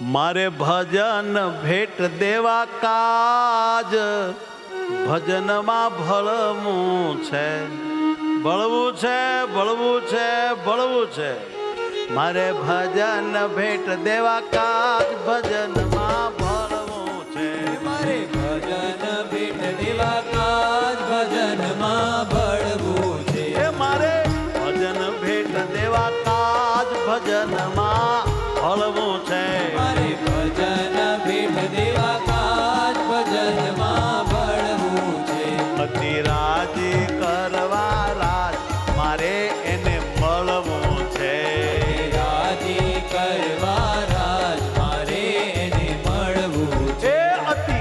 મારે ભજન ભેટ દેવા કાજ ભજનમાં ભળવું છે, ભળવું છે, ભળવું છે, ભળવું છે. મારે ભજન ભેટ દેવા કાજ ભજનમાં ભળવું છે. મારે ભજન ભેટ દેવા કાજ ભજનમાં ભળવું છે. મારે ભજન ભેટ દેવા કાજ ભજનમાં ભળવું છે. મારે ભજન ભેટ દેવા કાજ ભજનમાં ભળવું છે. અતિ રાજી કરવા રાજ મારે એને મળવું છે. રાજી કરવા રાજ મારે એને મળવું છે. અતિ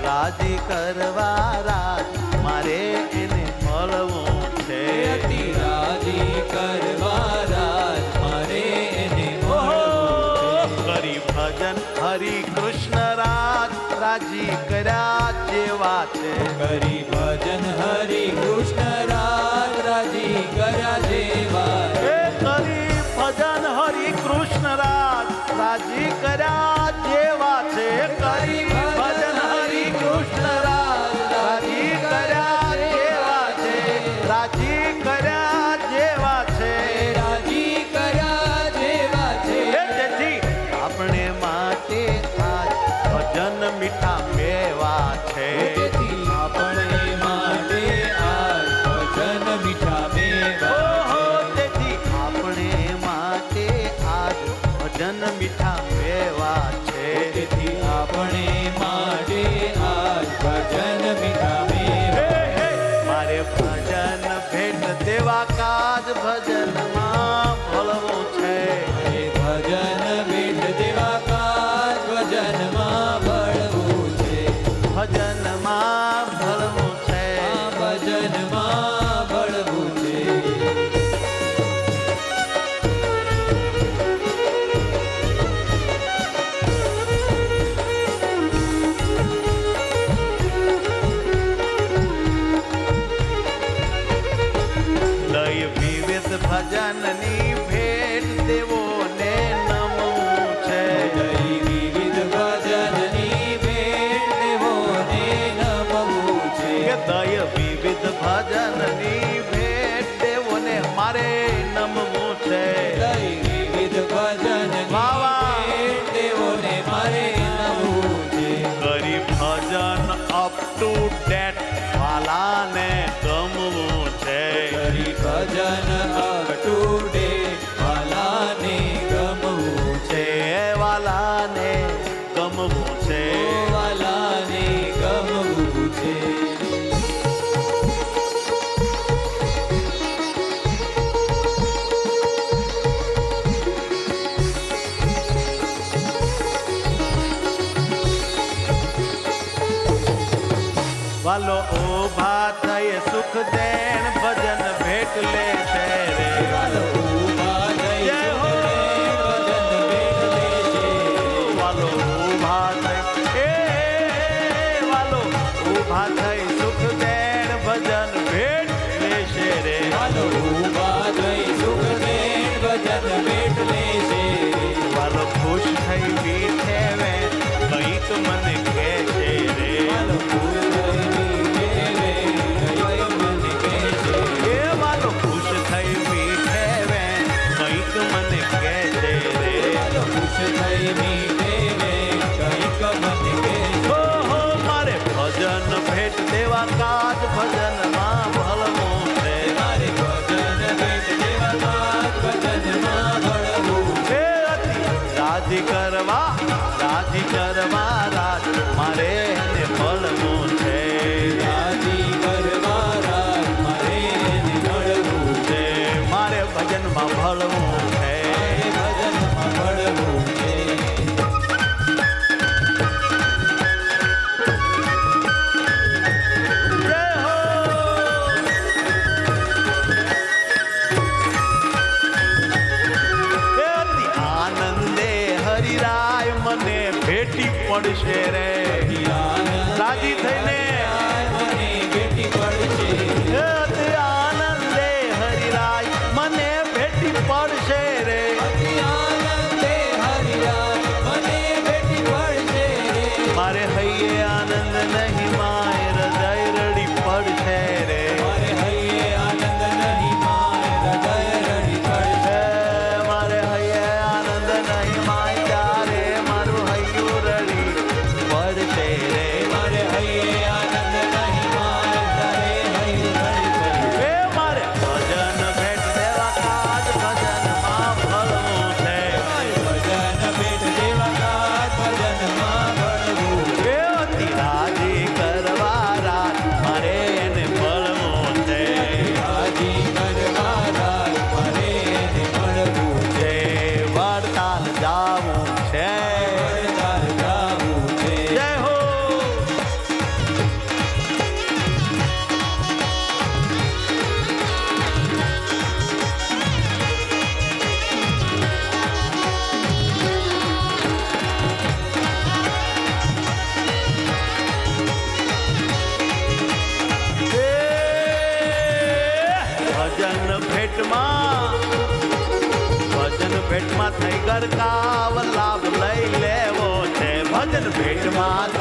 રાજી કરવા રાજ મારે એને મળવું છે. અતિ રાજી કરવા રાજ મારે એને મળવું છે. કરી ભજન હરિ કૃષ્ણ રાજ રાજી કર્યા જેવા છે. કરી ભજન હરિ કૃષ્ણ રાજ રાજી કર્યા જેવા છે. કરી ભજન હરિ કૃષ્ણ રાજ રાજી કર્યા જેવા છે. કરી ભજન હરિ કૃષ્ણ રાજ રાજી કર્યા જેવા છે. રાજી કર્યા જેવા છે. રાજી કર્યા જેવા છે. તેથી આપણે માટે આજ ભજન મીઠા મેવા છે. તેથી આપણે માટે આજ ભજન મીઠા મેવા ઓહો, તેથી આપણે માટે આજ ભજન મીઠા મેવા છે. તેથી આપણે માટે આજ ભજન મીઠા હે, મેવા હે, મારે ભજન ભેટ દેવા કાજ ભજનમાં ભળવું છે. ભજન ભેટ દેવા કાજ ભજનમાં ભળવું છે. ભજનમાં ભળવું છે. આ ભજનમાં ભળવું છે. લઈ વિવિધ ભજનની ભેટ દેવો ને નમવું છે. જય વિવિધ ભજનની ભેટ દેવોને નમવું છે. કે દય વિવિધ ભજનની ભેટ દેવો ને મારે નમવું છે. જય વિવિધ ભજનની વાહ, વાહ. ભેટ દેવોને મારે નમવું છે. કરી ભજન અપ ટુ ડેટ વાલાને ગમવું છે. કરી ભજન અપ ટુ ડેટ વાલાને ગમવું છે. છે વાલાને ગમવું છે. વાલાને ગમવું છે. વાલો ઊભા થઈ સુખ દેણ ભજન ભેટ લે છે રે. વાલો ઊભા થઈ જય હો. ભજન ભેટ લે છે. વાલો ઊભા થઈ વાલો ઊભા થઈ સુખ દેણ ભજન ભેટ લેશે રે. વાલો ઊભા થઈ સુખ દેણ ભજન ભેટ લે છે. વાલો ખુશ થઈ મીઠે વે કંઈક મને કહે છે રે. વાલો ખુશ થઈ મીઠે વે કંઈક મને કહે છે. એ વાલો ખુશ થઈ મીઠે વે કંઈક મને કહે છે રે. વાલો ખુશ થઈ મીઠે વે કંઈક મને કહે છે. ઓહો, મારે ભજન ભેટ દેવા કાજ ભજનમાં ભળવું છે. મારે ભજન ભેટ દેવા કાજ ભજનમાં ભળવું છે. હે અતિ રાજી કરવા રાજ મારે એને મળવું છે. રાજી કરવા રાજ મારે એને મળવું છે. મારે ભજનમાં ભળવું છે. મારે ભજનમાં ભળવું છે. જય હો. હે અતિ આનંદે હરિરાય મને ભેટી પડશે રે. રાજી થઈને મને ભેટી પડશે. હે અતિ આનંદે હરિરાય મને ભેટી પડશે રે. અતિ આનંદે હરિરાજ મને ગરકાવ લાભ લઈ લેવો છે ભજન ભેટમાં